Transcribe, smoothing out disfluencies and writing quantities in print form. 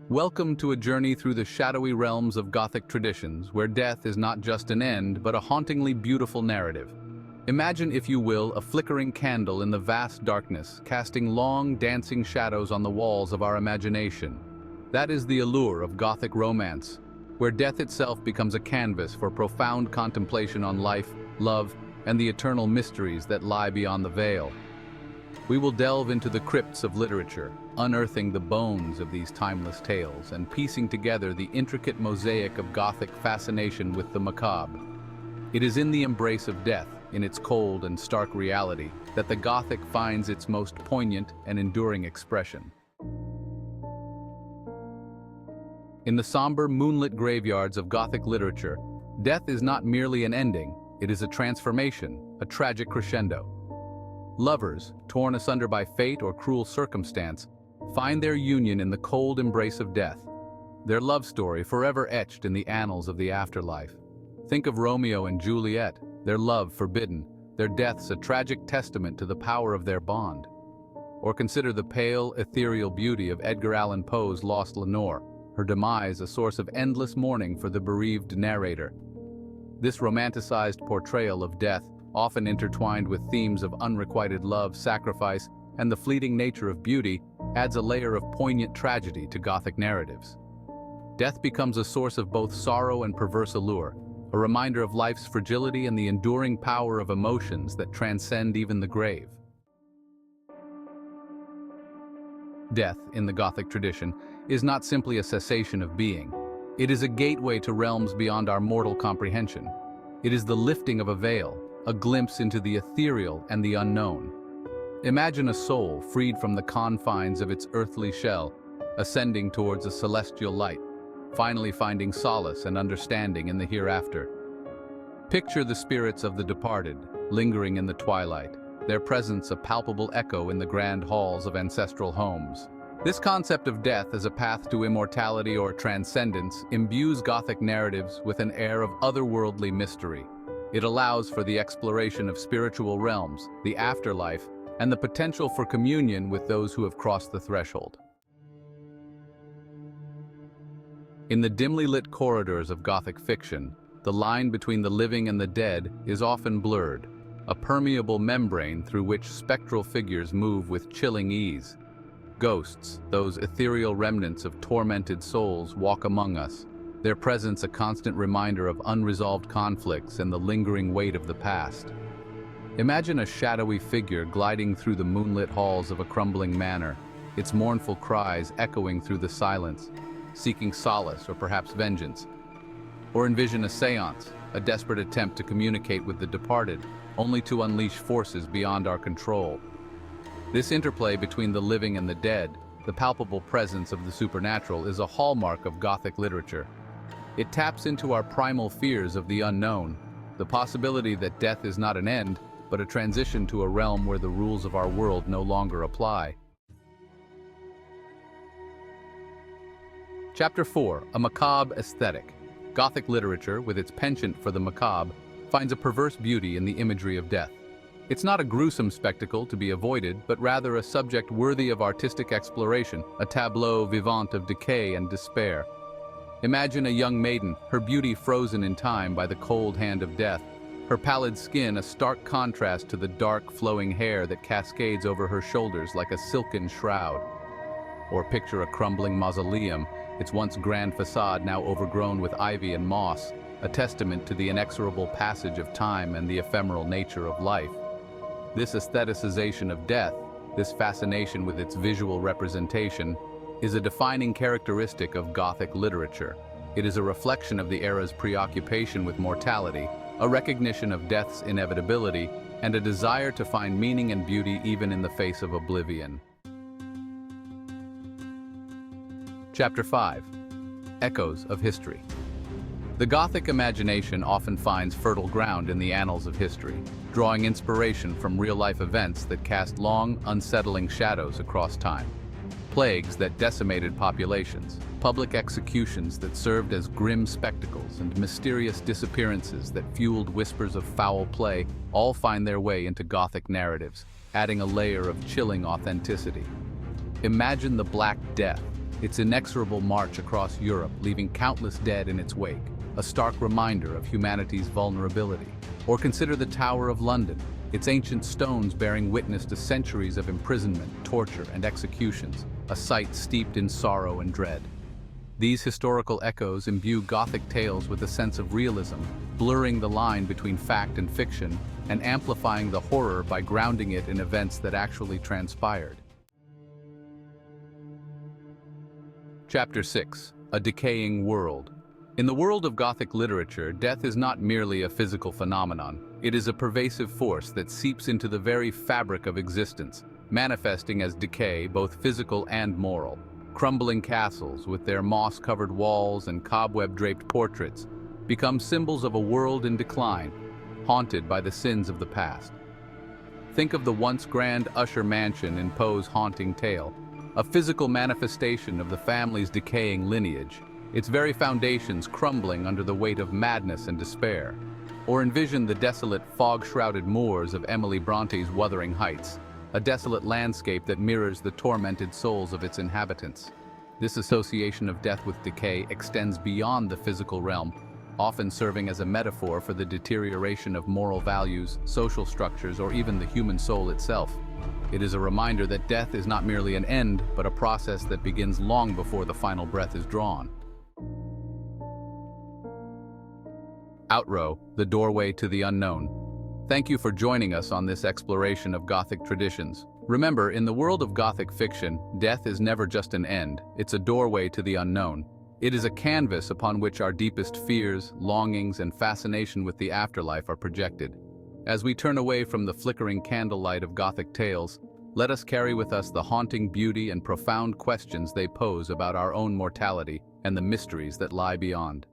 Welcome to a journey through the shadowy realms of Gothic traditions, where death is not just an end, but a hauntingly beautiful narrative. Imagine, if you will, a flickering candle in the vast darkness, casting long, dancing shadows on the walls of our imagination. That is the allure of Gothic romance, where death itself becomes a canvas for profound contemplation on life, love, and the eternal mysteries that lie beyond the veil. We will delve into the crypts of literature, unearthing the bones of these timeless tales and piecing together the intricate mosaic of Gothic fascination with the macabre. It is in the embrace of death, in its cold and stark reality, that the Gothic finds its most poignant and enduring expression. In the somber, moonlit graveyards of Gothic literature, death is not merely an ending, it is a transformation, a tragic crescendo. Lovers, torn asunder by fate or cruel circumstance, find their union in the cold embrace of death, their love story forever etched in the annals of the afterlife. Think of Romeo and Juliet, their love forbidden, their deaths a tragic testament to the power of their bond. Or consider the pale, ethereal beauty of Edgar Allan Poe's Lost Lenore, her demise a source of endless mourning for the bereaved narrator. This romanticized portrayal of death, often intertwined with themes of unrequited love, sacrifice, and the fleeting nature of beauty, adds a layer of poignant tragedy to Gothic narratives. Death becomes a source of both sorrow and perverse allure, a reminder of life's fragility and the enduring power of emotions that transcend even the grave. Death, in the Gothic tradition, is not simply a cessation of being. It is a gateway to realms beyond our mortal comprehension. It is the lifting of a veil, a glimpse into the ethereal and the unknown. Imagine a soul freed from the confines of its earthly shell, ascending towards a celestial light, finally finding solace and understanding in the hereafter. Picture the spirits of the departed, lingering in the twilight, their presence a palpable echo in the grand halls of ancestral homes. This concept of death as a path to immortality or transcendence imbues Gothic narratives with an air of otherworldly mystery. It allows for the exploration of spiritual realms, the afterlife, and the potential for communion with those who have crossed the threshold. In the dimly lit corridors of Gothic fiction, the line between the living and the dead is often blurred, a permeable membrane through which spectral figures move with chilling ease. Ghosts, those ethereal remnants of tormented souls, walk among us, their presence a constant reminder of unresolved conflicts and the lingering weight of the past. Imagine a shadowy figure gliding through the moonlit halls of a crumbling manor, its mournful cries echoing through the silence, seeking solace or perhaps vengeance. Or envision a seance, a desperate attempt to communicate with the departed, only to unleash forces beyond our control. This interplay between the living and the dead, the palpable presence of the supernatural, is a hallmark of Gothic literature. It taps into our primal fears of the unknown, the possibility that death is not an end, but a transition to a realm where the rules of our world no longer apply. Chapter 4. A macabre aesthetic. Gothic literature, with its penchant for the macabre, finds a perverse beauty in the imagery of death. It's not a gruesome spectacle to be avoided, but rather a subject worthy of artistic exploration, a tableau vivant of decay and despair. Imagine a young maiden, her beauty frozen in time by the cold hand of death, her pallid skin a stark contrast to the dark, flowing hair that cascades over her shoulders like a silken shroud. Or picture a crumbling mausoleum, its once grand facade now overgrown with ivy and moss, a testament to the inexorable passage of time and the ephemeral nature of life. This aestheticization of death, this fascination with its visual representation, is a defining characteristic of Gothic literature. It is a reflection of the era's preoccupation with mortality, a recognition of death's inevitability, and a desire to find meaning and beauty even in the face of oblivion. Chapter 5. Echoes of History. The Gothic imagination often finds fertile ground in the annals of history, drawing inspiration from real-life events that cast long, unsettling shadows across time. Plagues that decimated populations, public executions that served as grim spectacles, and mysterious disappearances that fueled whispers of foul play all find their way into Gothic narratives, adding a layer of chilling authenticity. Imagine the Black Death, its inexorable march across Europe, leaving countless dead in its wake, a stark reminder of humanity's vulnerability. Or consider the Tower of London, its ancient stones bearing witness to centuries of imprisonment, torture, and executions, a sight steeped in sorrow and dread. These historical echoes imbue Gothic tales with a sense of realism, blurring the line between fact and fiction, and amplifying the horror by grounding it in events that actually transpired. Chapter 6. A Decaying World. In the world of Gothic literature, death is not merely a physical phenomenon. It is a pervasive force that seeps into the very fabric of existence, manifesting as decay, both physical and moral. Crumbling castles, with their moss-covered walls and cobweb-draped portraits, become symbols of a world in decline, haunted by the sins of the past. Think of the once grand Usher mansion in Poe's haunting tale, a physical manifestation of the family's decaying lineage, its very foundations crumbling under the weight of madness and despair. Or envision the desolate, fog-shrouded moors of Emily Bronte's Wuthering Heights, a desolate landscape that mirrors the tormented souls of its inhabitants. This association of death with decay extends beyond the physical realm, often serving as a metaphor for the deterioration of moral values, social structures, or even the human soul itself. It is a reminder that death is not merely an end, but a process that begins long before the final breath is drawn. Outrow, the doorway to the unknown. Thank you for joining us on this exploration of Gothic traditions. Remember, in the world of Gothic fiction, death is never just an end, it's a doorway to the unknown. It is a canvas upon which our deepest fears, longings, and fascination with the afterlife are projected. As we turn away from the flickering candlelight of Gothic tales, let us carry with us the haunting beauty and profound questions they pose about our own mortality and the mysteries that lie beyond.